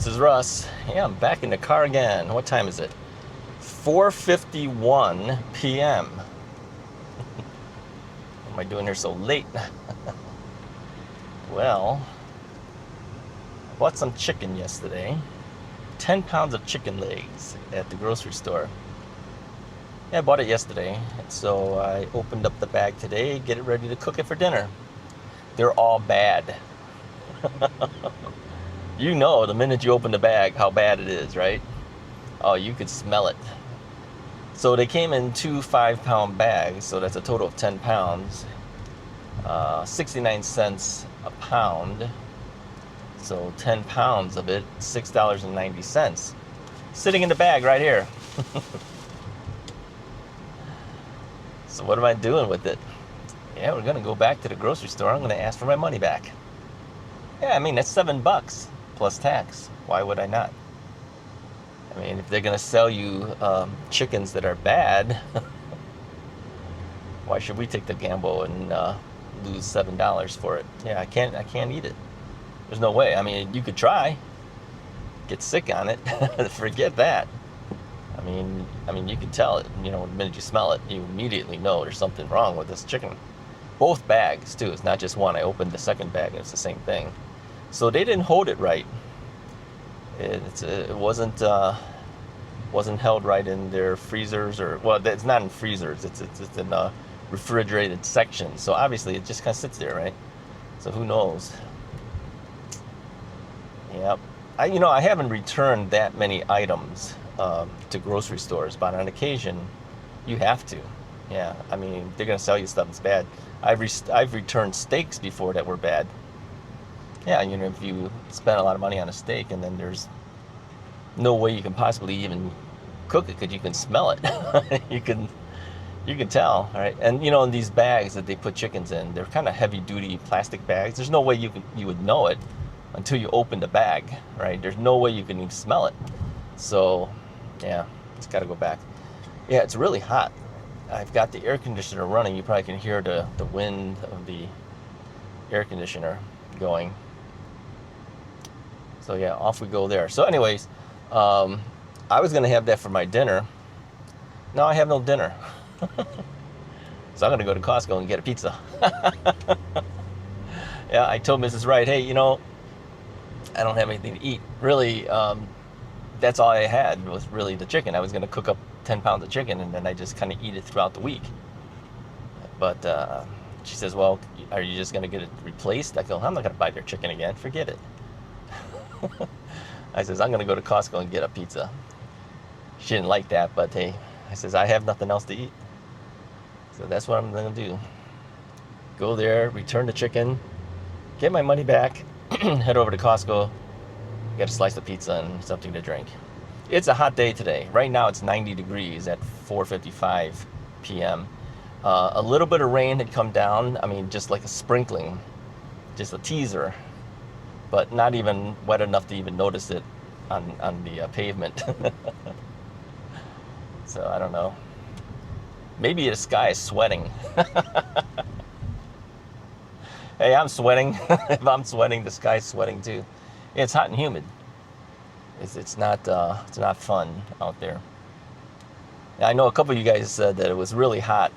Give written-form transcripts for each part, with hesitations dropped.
This is Russ. Yeah, I'm back in the car again. What time is it? 4:51 p.m. What am I doing here so late? Well, I bought some chicken yesterday. 10 pounds of chicken legs at the grocery store. Yeah, I bought it yesterday. So I opened up the bag today, get it ready to cook it for dinner. They're all bad. You know the minute you open the bag how bad it is, right? Oh, you could smell it. So they came in 2 5-pound bags, so that's a total of 10 pounds. 69 cents a pound. So 10 pounds of it, $6.90. Sitting in the bag right here. So what am I doing with it? Yeah, we're gonna go back to the grocery store. I'm gonna ask for my money back. Yeah, I mean, that's $7 plus tax. Why would I not? I mean, if they're gonna sell you chickens that are bad, why should we take the gamble and lose $7 for it? Yeah, I can't eat it. There's no way. I mean, you could try, get sick on it, forget that. I mean, you can tell it. You know, the minute you smell it, you immediately know there's something wrong with this chicken. Both bags too. It's not just one. I opened the second bag and it's the same thing. So they didn't hold it right. It wasn't held right in their freezers, or well, it's not in freezers. It's in a refrigerated section. So obviously it just kind of sits there, right? So who knows? Yep. I haven't returned that many items to grocery stores, but on occasion you have to. Yeah, I mean, they're gonna sell you stuff that's bad. I've returned steaks before that were bad. Yeah, if you spend a lot of money on a steak and then there's no way you can possibly even cook it because you can smell it. you can tell, right? And in these bags that they put chickens in, they're kind of heavy duty plastic bags. There's no way you would know it until you open the bag, right? There's no way you can even smell it. So yeah, it's got to go back. Yeah, it's really hot. I've got the air conditioner running. You probably can hear the wind of the air conditioner going. So yeah, off we go there. So anyways, I was gonna have that for my dinner. Now I have no dinner. So I'm gonna go to Costco and get a pizza. Yeah, I told Mrs. Wright, hey, I don't have anything to eat. Really, that's all I had was really the chicken. I was gonna cook up 10 pounds of chicken and then I just kind of eat it throughout the week. But she says, well, are you just gonna get it replaced? I go, I'm not gonna buy their chicken again. Forget it. I says, I'm gonna go to Costco and get a pizza. She didn't like that, but hey, I says, I have nothing else to eat. So that's what I'm gonna do. Go there, return the chicken, get my money back, head over to Costco, get a slice of pizza and something to drink. It's a hot day today. Right now it's 90 degrees at 4:55 p.m. A little bit of rain had come down. I mean, just like a sprinkling, just a teaser, but not even wet enough to even notice it on the pavement. So I don't know. Maybe the sky is sweating. Hey, I'm sweating. If I'm sweating, the sky's sweating too. It's hot and humid. It's not fun out there. I know a couple of you guys said that it was really hot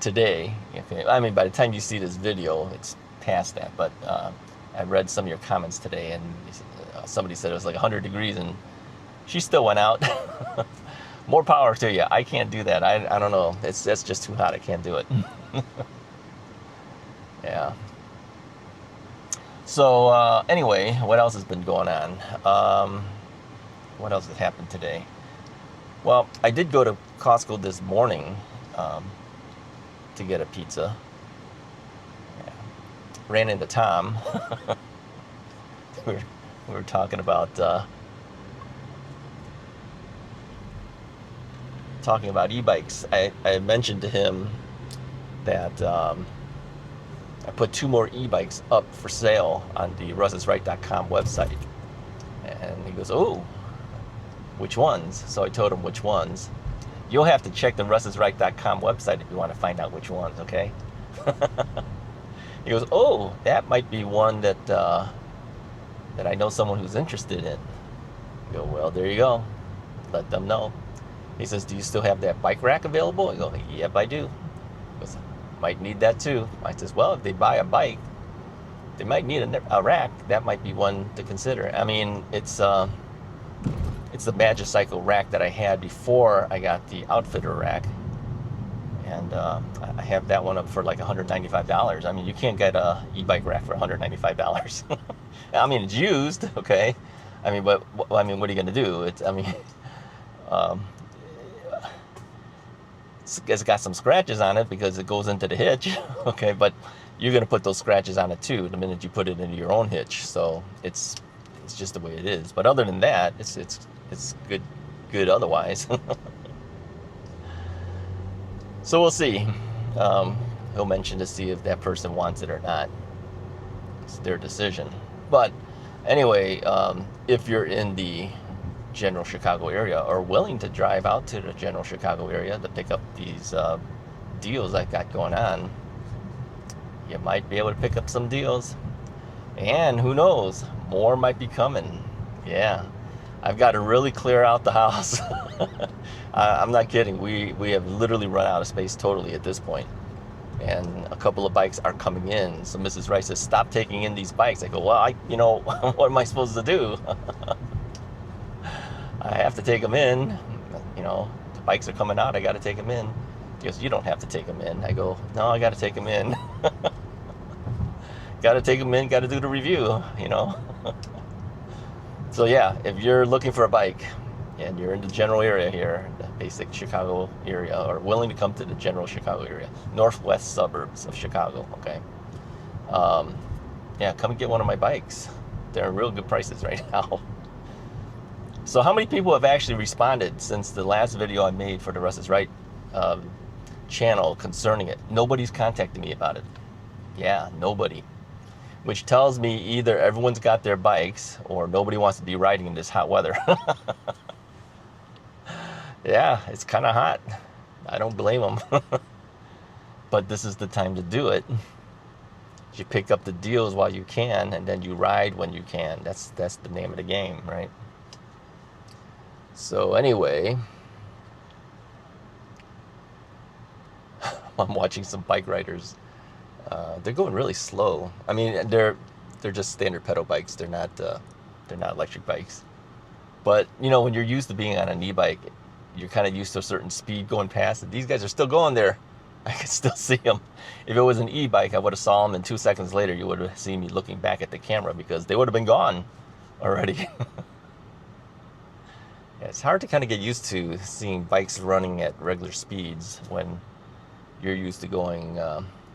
today. I mean, by the time you see this video, it's past that. But I read some of your comments today, and somebody said it was like 100 degrees, and she still went out. More power to you. I can't do that. I don't know. That's just too hot. I can't do it. Yeah. So anyway, what else has been going on? What else has happened today? Well, I did go to Costco this morning to get a pizza. Yeah. Ran into Tom. we were talking about e-bikes. I mentioned to him that I put 2 more e-bikes up for sale on the russisright.com website. And he goes, oh, which ones? So I told him which ones. You'll have to check the russisright.com website if you want to find out which ones, okay? He goes, oh, that might be one that that I know someone who's interested in. I go, well, there you go. Let them know. He says, do you still have that bike rack available? I go, yep, I do. He goes, might need that too. I says, well, if they buy a bike, they might need a rack. That might be one to consider. I mean, it's the Magicycle rack that I had before I got the outfitter rack. And I have that one up for like $195. I mean, you can't get a e-bike rack for $195. I mean, it's used, okay. I mean, but what are you gonna do? Um, it's got some scratches on it because it goes into the hitch, okay. But you're gonna put those scratches on it too the minute you put it into your own hitch. So it's just the way it is. But other than that, it's good otherwise. So we'll see. He'll mention to see if that person wants it or not. It's their decision. But anyway, if you're in the general Chicago area or willing to drive out to the general Chicago area to pick up these deals I got going on, you might be able to pick up some deals. And who knows, more might be coming. Yeah, I've got to really clear out the house. I'm not kidding. We have literally run out of space totally at this point. And a couple of bikes are coming in. So Mrs. Rice says, stop taking in these bikes. I go, well, what am I supposed to do? I have to take them in. The bikes are coming out. I got to take them in. She goes, you don't have to take them in. I go, no, I got to take them in. Got to take them in. Got to do the review, So yeah, if you're looking for a bike and you're in the general area here, the basic Chicago area, or willing to come to the general Chicago area, northwest suburbs of Chicago, okay? Yeah, come and get one of my bikes. They're real good prices right now. So how many people have actually responded since the last video I made for the Russ is Right channel concerning it? Nobody's contacted me about it. Yeah, nobody. Which tells me either everyone's got their bikes or nobody wants to be riding in this hot weather. Yeah, it's kind of hot. I don't blame them. But this is the time to do it. You pick up the deals while you can, and then you ride when you can. That's the name of the game, right? So anyway, I'm watching some bike riders. They're going really slow. I mean, they're just standard pedal bikes. They're not electric bikes. But when you're used to being on an e-bike, you're kind of used to a certain speed going past it. These guys are still going there. I can still see them. If it was an e-bike, I would have saw them, and 2 seconds later, you would have seen me looking back at the camera because they would have been gone already. Yeah, it's hard to kind of get used to seeing bikes running at regular speeds when you're used to going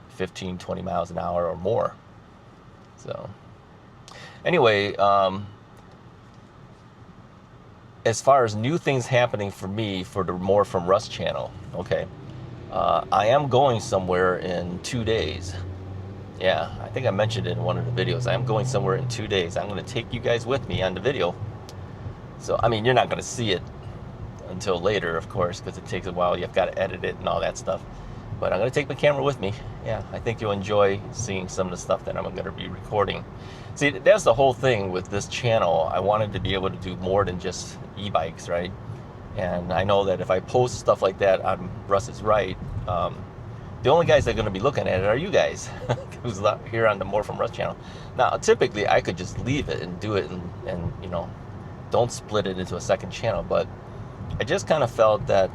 15, 20 miles an hour or more. So anyway, as far as new things happening for me for the More From Russ channel, okay, I am going somewhere in 2 days. Yeah, I think I mentioned it in one of the videos. I am going somewhere in 2 days. I'm going to take you guys with me on the video. So, I mean, you're not going to see it until later, of course, because it takes a while. You've got to edit it and all that stuff. But I'm going to take my camera with me. Yeah, I think you'll enjoy seeing some of the stuff that I'm going to be recording. See, that's the whole thing with this channel. I wanted to be able to do more than just e-bikes, right? And I know that if I post stuff like that on Russ is Right, the only guys that are going to be looking at it are you guys who's here on the More From Russ channel. Now, typically, I could just leave it and do it and don't split it into a second channel. But I just kind of felt that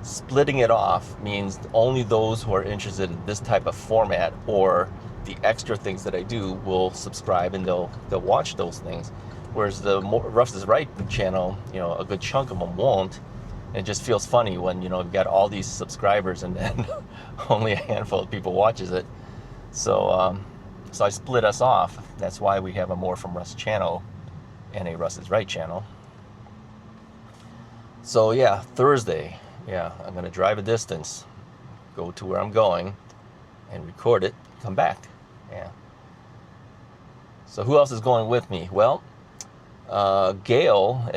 splitting it off means only those who are interested in this type of format or the extra things that I do will subscribe and they'll watch those things. Whereas the Russ is Right channel, a good chunk of them won't. And it just feels funny when, you've got all these subscribers and then only a handful of people watches it. So, so I split us off. That's why we have a More From Russ channel and a Russ is Right channel. So yeah, Thursday, yeah, I'm going to drive a distance, go to where I'm going, and record it, come back. Yeah. So who else is going with me? Well, Gail,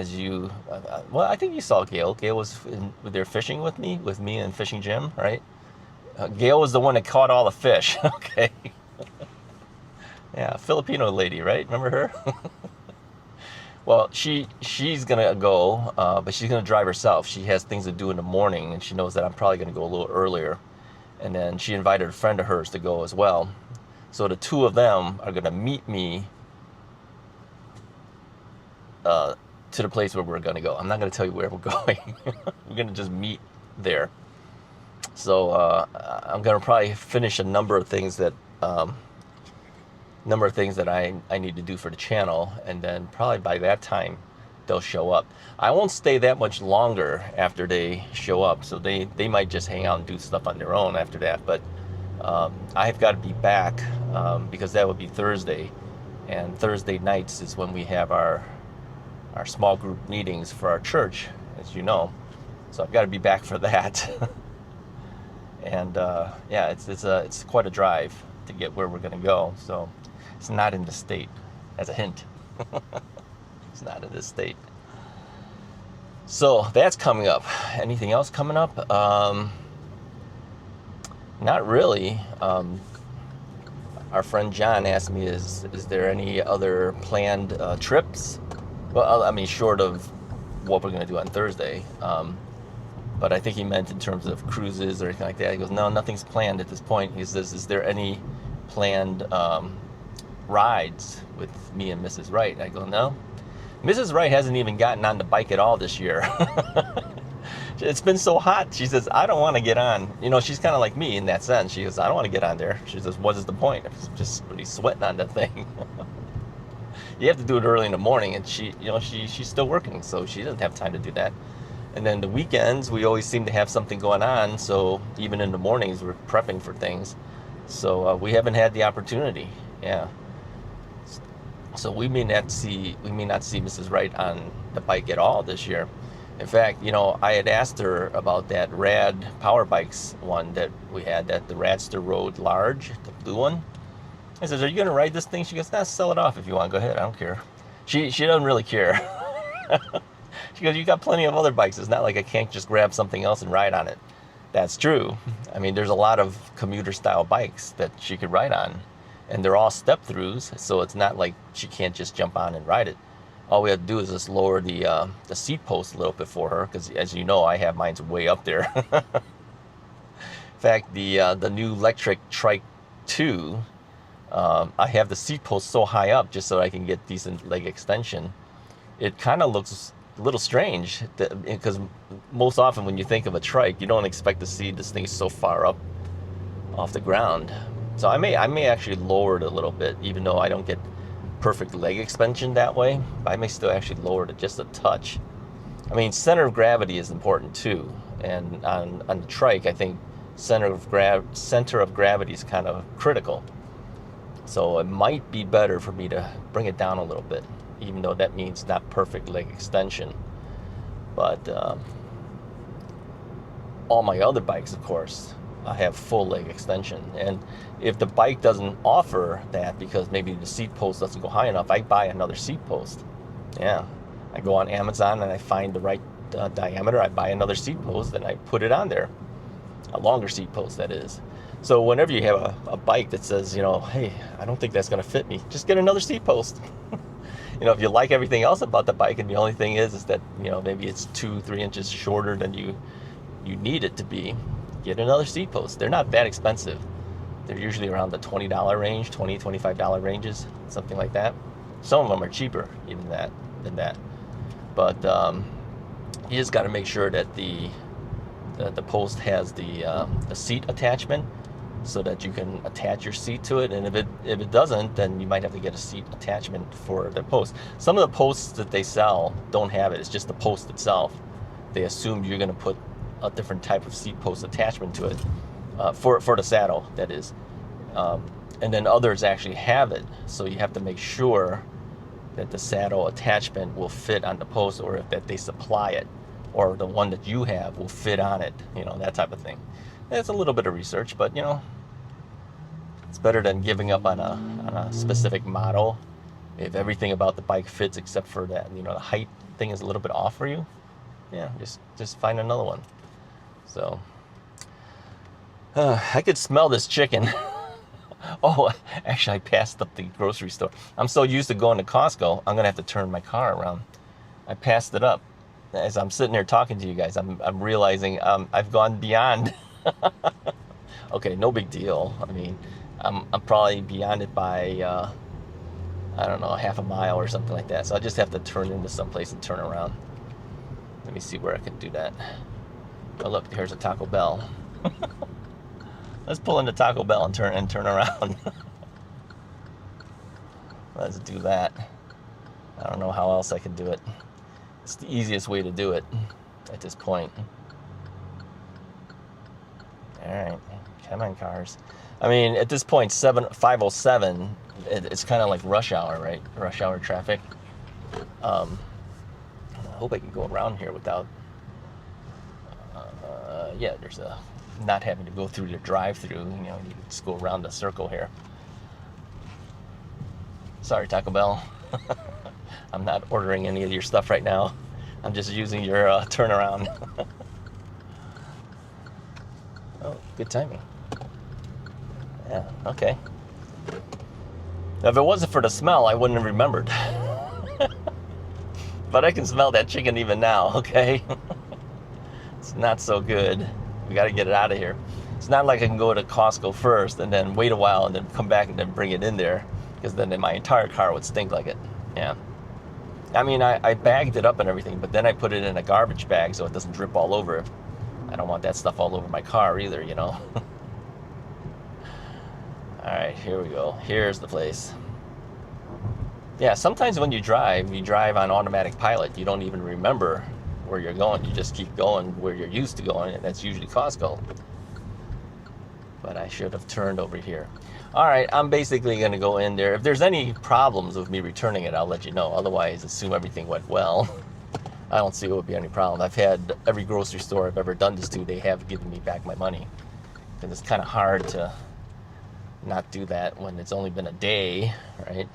well, I think you saw Gail. Gail was there fishing with me and Fishing Jim, right? Gail was the one that caught all the fish, okay? Yeah, Filipino lady, right? Remember her? Well, she's gonna go, but she's gonna drive herself. She has things to do in the morning, and she knows that I'm probably gonna go a little earlier. And then she invited a friend of hers to go as well. So the two of them are gonna meet me to the place where we're gonna go. I'm not gonna tell you where we're going. We're gonna just meet there. So I'm gonna probably finish a number of things that I need to do for the channel, and then probably by that time they'll show up. I won't stay that much longer after they show up, so they might just hang out and do stuff on their own after that. But I've got to be back because that would be Thursday, and Thursday nights is when we have our small group meetings for our church, as you know. So I've got to be back for that. And yeah, it's quite a drive to get where we're going to go. So it's not in the state, as a hint. It's not in this state. So that's coming up. Anything else coming up? Not really. Our friend John asked me, is there any other planned trips? Well, I mean, short of what we're going to do on Thursday. But I think he meant in terms of cruises or anything like that. He goes, no, nothing's planned at this point. He says, is there any planned rides with me and Mrs. Wright? I go, no. Mrs. Wright hasn't even gotten on the bike at all this year. It's been so hot. She says, I don't want to get on. You know, she's kind of like me in that sense. She goes, I don't want to get on there. She says, what is the point? I'm just really sweating on that thing. You have to do it early in the morning, and she's still working, so she doesn't have time to do that. And then the weekends, we always seem to have something going on, so even in the mornings, we're prepping for things. So we haven't had the opportunity, yeah. So we may not see Mrs. Wright on the bike at all this year. In fact, you know, I had asked her about that Rad Power Bikes one that we had, that the Radster Road Large, the blue one. I said, are you going to ride this thing? She goes, nah, sell it off if you want. Go ahead, I don't care. She doesn't really care. She goes, you got plenty of other bikes. It's not like I can't just grab something else and ride on it. That's true. I mean, there's a lot of commuter style bikes that she could ride on, and they're all step throughs, so it's not like she can't just jump on and ride it. All we have to do is just lower the seat post a little bit for her, because as you know, I have mine's way up there. In fact, the new electric Trike 2, I have the seat post so high up just so I can get decent leg extension. It kind of looks a little strange because most often when you think of a trike, you don't expect to see this thing so far up off the ground. So I may actually lower it a little bit, even though I don't get perfect leg extension that way. But I may still actually lower it just a touch. I mean, center of gravity is important too, and on the trike, I think center of gravity is kind of critical. So it might be better for me to bring it down a little bit, even though that means not perfect leg extension. But all my other bikes, of course, I have full leg extension. And if the bike doesn't offer that because maybe the seat post doesn't go high enough, I buy another seat post. Yeah, I go on Amazon and I find the right diameter. I buy another seat post and I put it on there. A longer seat post, that is. So whenever you have a bike that says, you know, hey, I don't think that's going to fit me, just get another seat post. You know, if you like everything else about the bike and the only thing is that, you know, maybe it's 2-3 inches shorter than you need it to be, get another seat post. They're not that expensive. They're usually around the $20 range, $20, $25 ranges, something like that. Some of them are cheaper even than that. But you just got to make sure that the post has the seat attachment, so that you can attach your seat to it. And if it doesn't, then you might have to get a seat attachment for the post. Some of the posts that they sell don't have it. It's just the post itself. They assume you're going to put a different type of seat post attachment to it, for the saddle, that is. And then others actually have it, so you have to make sure that the saddle attachment will fit on the post, or that they supply it, or the one that you have will fit on it, you know, that type of thing. It's a little bit of research, but you know, it's better than giving up on a specific model if everything about the bike fits except for that, you know, the height thing is a little bit off for you. Yeah, just find another one. So I could smell this chicken Oh, actually, I passed up the grocery store. I'm so used to going to Costco, I'm gonna have to turn my car around. I passed it up. As I'm sitting there talking to you guys, I'm realizing I've gone beyond. Okay, no big deal. I mean, I'm probably beyond it by I don't know, half a mile or something like that. So I just have to turn into someplace and turn around. Let me see where I can do that. Oh look, here's a Taco Bell. Let's pull into Taco Bell and turn around. Let's do that. I don't know how else I can do it. It's the easiest way to do it at this point. All right, come on, cars. I mean, at this point, 5:07. It's kind of like rush hour, right? Rush hour traffic. I hope I can go around here without. Yeah, there's a not having to go through the drive-through. You know, you can just go around the circle here. Sorry, Taco Bell. I'm not ordering any of your stuff right now. I'm just using your turnaround. Oh, good timing. Yeah, okay. Now, if it wasn't for the smell, I wouldn't have remembered. But I can smell that chicken even now, okay? It's not so good. We got to get it out of here. It's not like I can go to Costco first and then wait a while and then come back and then bring it in there, because then my entire car would stink like it. Yeah. I mean, I bagged it up and everything, but then I put it in a garbage bag so it doesn't drip all over. I don't want that stuff all over my car either, you know. All right, here we go. Here's the place. Yeah, sometimes when you drive on automatic pilot. You don't even remember where you're going. You just keep going where you're used to going, and that's usually Costco. But I should have turned over here. All right, I'm basically going to go in there. If there's any problems with me returning it, I'll let you know. Otherwise, assume everything went well. I don't see it would be any problem. I've had every grocery store I've ever done this to, they have given me back my money. Because it's kind of hard to not do that when it's only been a day, right?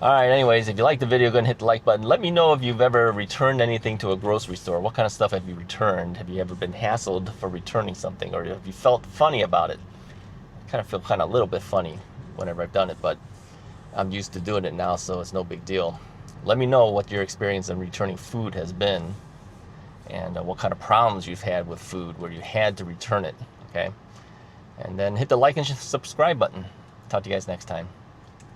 All right, anyways, if you like the video, go ahead and hit the like button. Let me know if you've ever returned anything to a grocery store. What kind of stuff have you returned? Have you ever been hassled for returning something? Or have you felt funny about it? I kind of feel kind of a little bit funny whenever I've done it, but I'm used to doing it now, so it's no big deal. Let me know what your experience in returning food has been, and what kind of problems you've had with food where you had to return it, okay? And then hit the like and subscribe button. Talk to you guys next time.